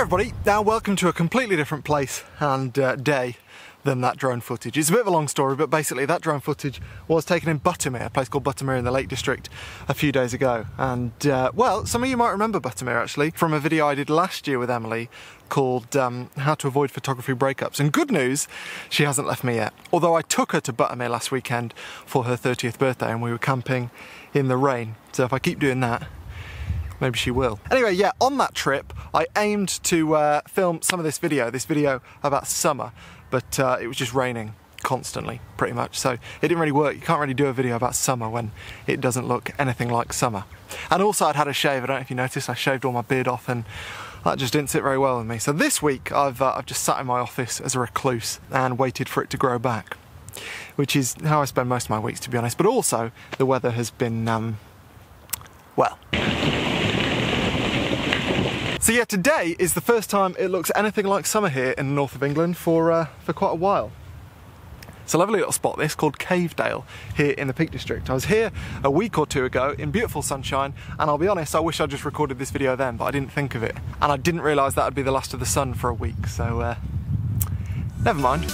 everybody, now welcome to a completely different place and day than that drone footage. It's a bit of a long story, but basically that drone footage was taken in Buttermere, a place called Buttermere in the Lake District a few days ago. And well, some of you might remember Buttermere actually from a video I did last year with Emily called How to Avoid Photography Breakups. And good news, she hasn't left me yet. Although I took her to Buttermere last weekend for her 30th birthday and we were camping in the rain. So if I keep doing that, maybe she will. Anyway, yeah, on that trip, I aimed to film some of this video about summer, but it was just raining constantly, pretty much, so it didn't really work. You can't really do a video about summer when it doesn't look anything like summer. And also I'd had a shave, I don't know if you noticed, I shaved all my beard off and that just didn't sit very well with me. So this week I've just sat in my office as a recluse and waited for it to grow back, which is how I spend most of my weeks, to be honest. But also, the weather has been, well. So yeah, today is the first time it looks anything like summer here in the north of England for quite a while. It's a lovely little spot this, called Cavedale, here in the Peak District. I was here a week or two ago in beautiful sunshine, and I'll be honest, I wish I just recorded this video then, but I didn't think of it. And I didn't realise that would be the last of the sun for a week, so never mind.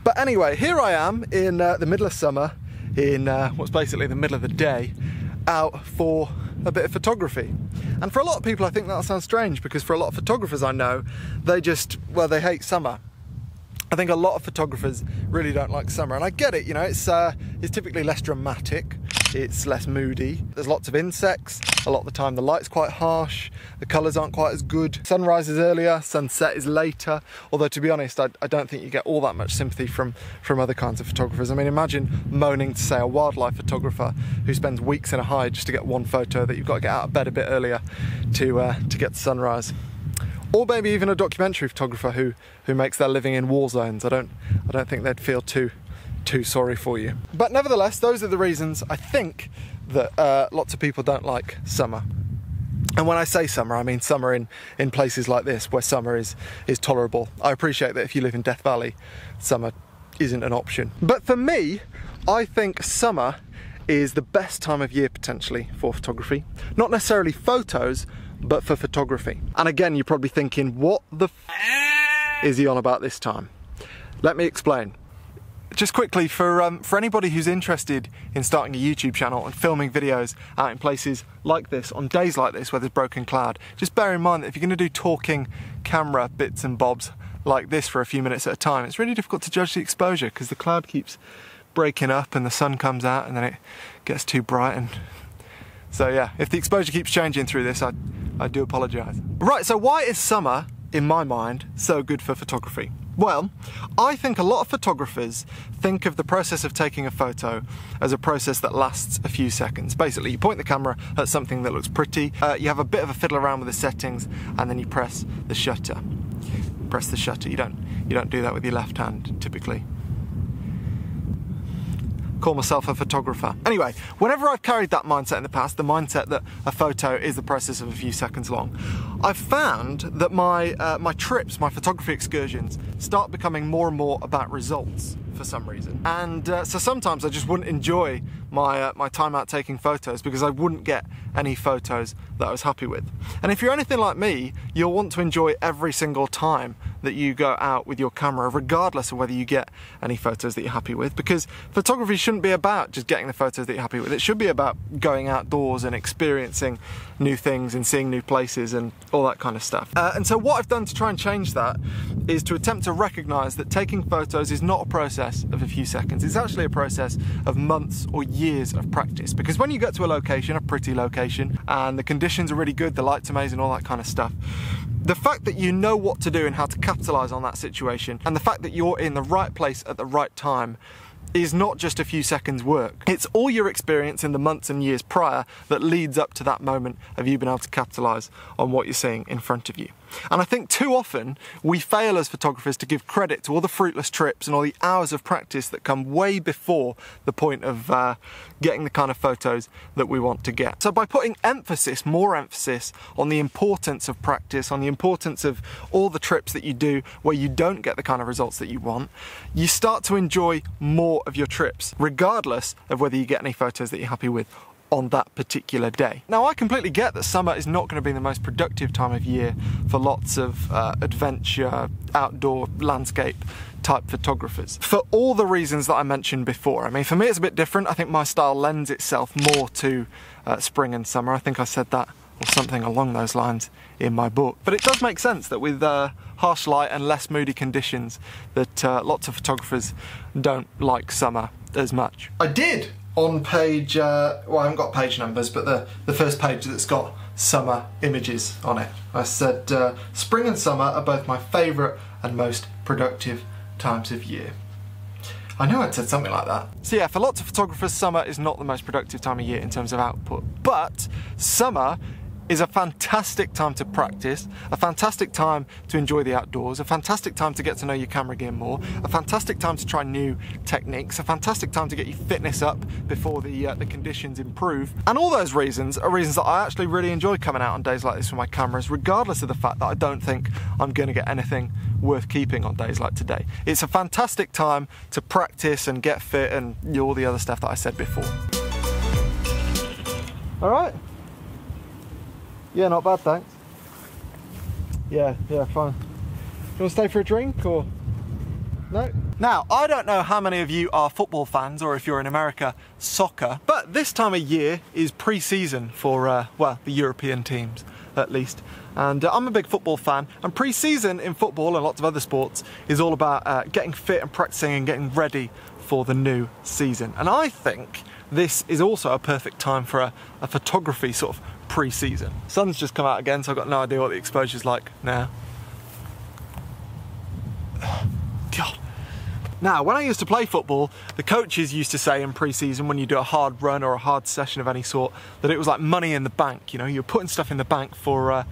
But anyway, here I am in the middle of summer, in what's basically the middle of the day, out for a bit of photography. And for a lot of people I think that sounds strange, because for a lot of photographers I know, they hate summer. I think a lot of photographers really don't like summer, and I get it, you know, it's typically less dramatic, it's less moody, there's lots of insects, a lot of the time the light's quite harsh, the colours aren't quite as good, sunrise is earlier, sunset is later, although to be honest I don't think you get all that much sympathy from other kinds of photographers. I mean, imagine moaning to, say, a wildlife photographer who spends weeks in a hide just to get one photo that you've got to get out of bed a bit earlier to get the sunrise. Or maybe even a documentary photographer who makes their living in war zones. I don't think they'd feel too sorry for you. But nevertheless, those are the reasons I think that lots of people don't like summer. And when I say summer, I mean summer in places like this, where summer is tolerable. I appreciate that if you live in Death Valley, summer isn't an option. But for me, I think summer is the best time of year potentially for photography. Not necessarily photos, but for photography. And again, you're probably thinking, what the f is he on about this time? Let me explain. Just quickly, for anybody who's interested in starting a YouTube channel and filming videos out in places like this, on days like this where there's broken cloud, just bear in mind that if you're going to do talking camera bits and bobs like this for a few minutes at a time, it's really difficult to judge the exposure because the cloud keeps breaking up and the sun comes out and then it gets too bright. And so yeah, if the exposure keeps changing through this, I do apologise. Right, so why is summer, in my mind, so good for photography? Well, I think a lot of photographers think of the process of taking a photo as a process that lasts a few seconds. Basically, you point the camera at something that looks pretty, you have a bit of a fiddle around with the settings, and then you press the shutter. Press the shutter. You don't do that with your left hand, typically. Call myself a photographer. Anyway, whenever I've carried that mindset in the past, the mindset that a photo is the process of a few seconds long, I've found that my trips, my photography excursions, start becoming more and more about results for some reason. And so sometimes I just wouldn't enjoy my time out taking photos because I wouldn't get any photos that I was happy with. And if you're anything like me, you'll want to enjoy every single time that you go out with your camera, regardless of whether you get any photos that you're happy with, because photography shouldn't be about just getting the photos that you're happy with. It should be about going outdoors and experiencing new things and seeing new places and all that kind of stuff. And so what I've done to try and change that is to attempt to recognise that taking photos is not a process of a few seconds. It's actually a process of months or years of practice, because when you get to a location, a pretty location, and the conditions are really good, the light's amazing, all that kind of stuff, the fact that you know what to do and how to capitalise on that situation, and the fact that you're in the right place at the right time, is not just a few seconds work. It's all your experience in the months and years prior that leads up to that moment of you being able to capitalise on what you're seeing in front of you. And I think too often we fail as photographers to give credit to all the fruitless trips and all the hours of practice that come way before the point of getting the kind of photos that we want to get. So by putting emphasis, more emphasis on the importance of practice, on the importance of all the trips that you do where you don't get the kind of results that you want, you start to enjoy more of your trips, regardless of whether you get any photos that you're happy with on that particular day. Now, I completely get that summer is not going to be the most productive time of year for lots of adventure, outdoor, landscape type photographers, for all the reasons that I mentioned before. I mean, for me it's a bit different. I think my style lends itself more to spring and summer. I think I said that, or something along those lines, in my book. But it does make sense that with harsh light and less moody conditions that lots of photographers don't like summer as much. I did on page, well, I haven't got page numbers, but the first page that's got summer images on it. I said spring and summer are both my favourite and most productive times of year. I know I'd said something like that. So yeah, for lots of photographers, summer is not the most productive time of year in terms of output, but summer is a fantastic time to practice, a fantastic time to enjoy the outdoors, a fantastic time to get to know your camera gear more, a fantastic time to try new techniques, a fantastic time to get your fitness up before the conditions improve. And all those reasons are reasons that I actually really enjoy coming out on days like this with my cameras, regardless of the fact that I don't think I'm going to get anything worth keeping on days like today. It's a fantastic time to practice and get fit and all the other stuff that I said before. All right. Yeah, not bad, thanks. Yeah, fine. Do you want to stay for a drink or no? Now, I don't know how many of you are football fans or if you're in America, soccer, but this time of year is pre-season for, well, the European teams at least. And I'm a big football fan, and pre-season in football and lots of other sports is all about getting fit and practicing and getting ready for the new season. And I think this is also a perfect time for a photography sort of pre-season. Sun's just come out again, so I've got no idea what the exposure's like now. God. Now, when I used to play football, the coaches used to say in pre-season, when you do a hard run or a hard session of any sort, that it was like money in the bank. You know, you're putting stuff in the bank for,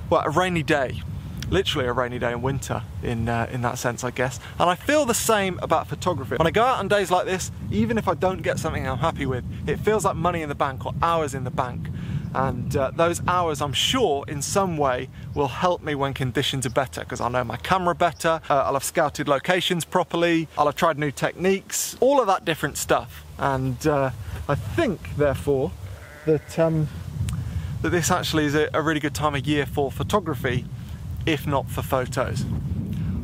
well, a rainy day. Literally a rainy day in winter, in that sense, I guess. And I feel the same about photography. When I go out on days like this, even if I don't get something I'm happy with, it feels like money in the bank or hours in the bank. And those hours, I'm sure, in some way will help me when conditions are better, because I'll know my camera better, I'll have scouted locations properly, I'll have tried new techniques, all of that different stuff. And I think, therefore, that, that this actually is a really good time of year for photography, if not for photos.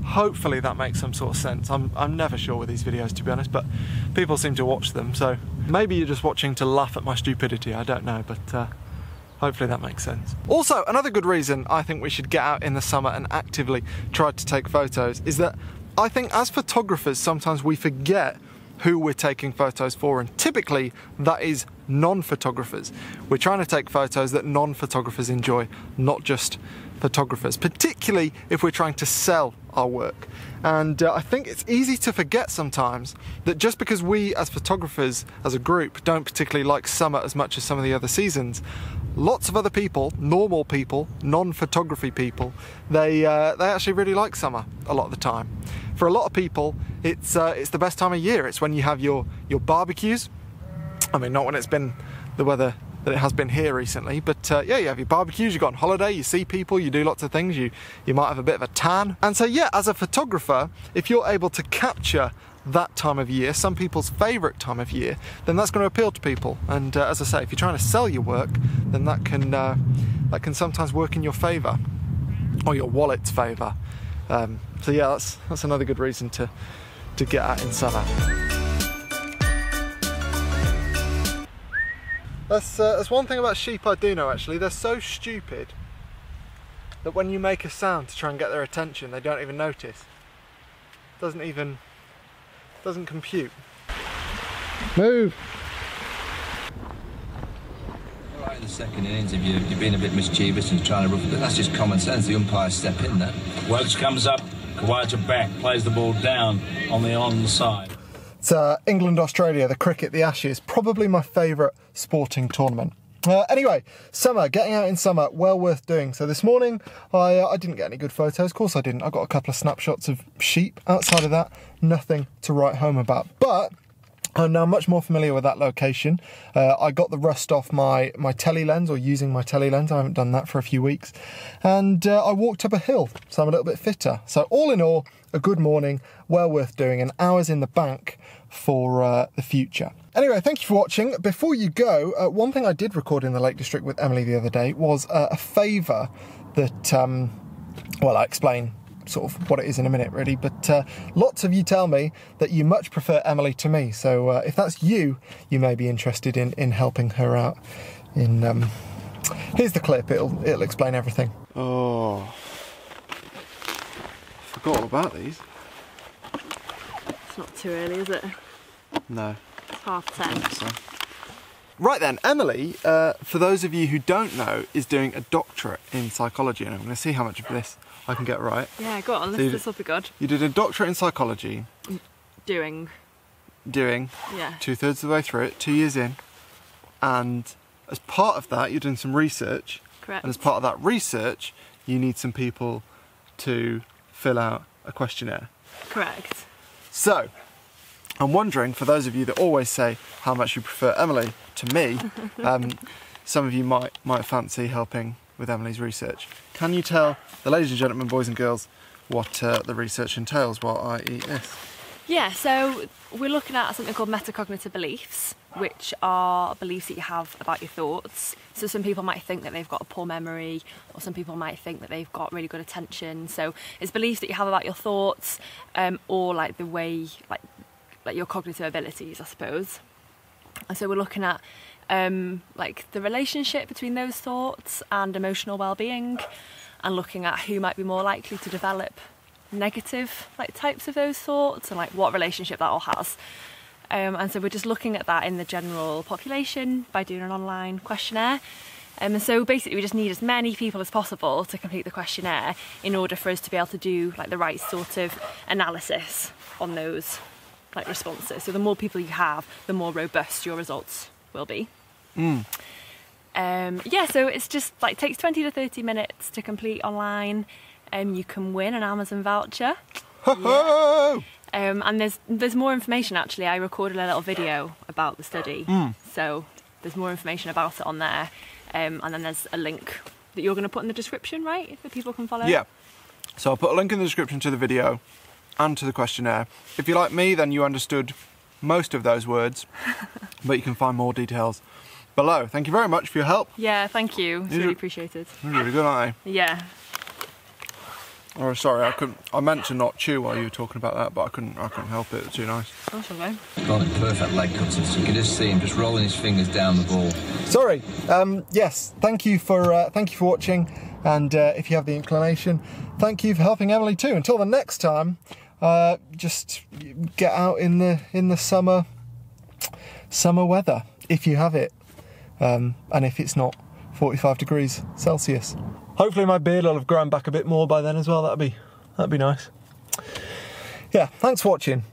Hopefully that makes some sort of sense. I'm never sure with these videos, to be honest, but people seem to watch them, so maybe you're just watching to laugh at my stupidity, I don't know, but hopefully that makes sense. Also, another good reason I think we should get out in the summer and actively try to take photos is that I think as photographers sometimes we forget who we're taking photos for, and typically that is non-photographers. We're trying to take photos that non-photographers enjoy, not just photographers, particularly if we're trying to sell our work. And I think it's easy to forget sometimes that just because we as photographers as a group don't particularly like summer as much as some of the other seasons, lots of other people, normal people, non-photography people, they actually really like summer a lot of the time. For a lot of people, it's the best time of year. It's when you have your barbecues. I mean, not when it's been the weather that it has been here recently, but yeah, you have your barbecues, you go on holiday, you see people, you do lots of things, you might have a bit of a tan. And so yeah, as a photographer, if you're able to capture that time of year, some people's favourite time of year, then that's going to appeal to people. And as I say, if you're trying to sell your work, then that can sometimes work in your favour, or your wallet's favour. So yeah, that's another good reason to get out in summer. That's one thing about sheep I do know, actually. They're so stupid that when you make a sound to try and get their attention, they don't even notice. Doesn't compute. Move! All right, in the second innings, if you've been a bit mischievous and trying to rough it, that's just common sense. The umpires step in there. Welch comes up, Kawaja back, plays the ball down on the onside. It's England-Australia, the cricket, the Ashes, probably my favourite sporting tournament. Anyway, summer, getting out in summer, well worth doing. So this morning, I didn't get any good photos. Of course I didn't. I got a couple of snapshots of sheep. Outside of that, nothing to write home about. But I'm now much more familiar with that location. I got the rust off my tele lens, or using my tele lens. I haven't done that for a few weeks. And I walked up a hill, so I'm a little bit fitter. So all in all, a good morning, well worth doing, and hours in the bank for the future. Anyway, thank you for watching. Before you go, one thing I did record in the Lake District with Emily the other day was a favour that, well, I'll explain sort of what it is in a minute, really, but lots of you tell me that you much prefer Emily to me, so if that's you, you may be interested in helping her out. Here's the clip, it'll explain everything. Oh, I forgot all about these. It's not too early, is it? No. It's 10:30. So. Right then, Emily, for those of you who don't know, is doing a doctorate in psychology, and I'm going to see how much of this I can get right. Yeah, go on, this will be good. You did a doctorate in psychology. Doing. Yeah. 2/3 of the way through it, 2 years in, and as part of that, you're doing some research. Correct. And as part of that research, you need some people to fill out a questionnaire. Correct. So, I'm wondering, for those of you that always say how much you prefer Emily to me, some of you might fancy helping with Emily's research. Can you tell the ladies and gentlemen, boys and girls, what the research entails while I eat this? Yeah, so we're looking at something called metacognitive beliefs, which are beliefs that you have about your thoughts. So some people might think that they've got a poor memory, or some people might think that they've got really good attention. So it's beliefs that you have about your thoughts, or like the way, like your cognitive abilities, I suppose. And so we're looking at like the relationship between those thoughts and emotional well-being, and looking at who might be more likely to develop negative types of those thoughts, and like what relationship that all has. And so we're just looking at that in the general population by doing an online questionnaire. And so basically we just need as many people as possible to complete the questionnaire in order for us to be able to do like the right sort of analysis on those like responses. So the more people you have, the more robust your results will be. Yeah, so it's just like takes 20 to 30 minutes to complete online. You can win an Amazon voucher. Yeah. And there's more information actually. I recorded a little video about the study, so there's more information about it on there. And then there's a link that you're going to put in the description, right, that people can follow? Yeah. So I'll put a link in the description to the video and to the questionnaire. If you're like me, then you understood most of those words, but you can find more details below. Thank you very much for your help. Yeah, thank you. It's really appreciated. They're really good, aren't they? Yeah. Oh, sorry, I meant to not chew while you were talking about that, but I couldn't help it. It's too nice. That's okay. Got it perfect leg cutters. You can just see him just rolling his fingers down the ball. Sorry. Yes. Thank you for watching, and if you have the inclination, thank you for helping Emily too. Until the next time, just get out in the summer weather if you have it, and if it's not 45 degrees Celsius. Hopefully my beard will have grown back a bit more by then as well. That'd be nice. Yeah, thanks for watching.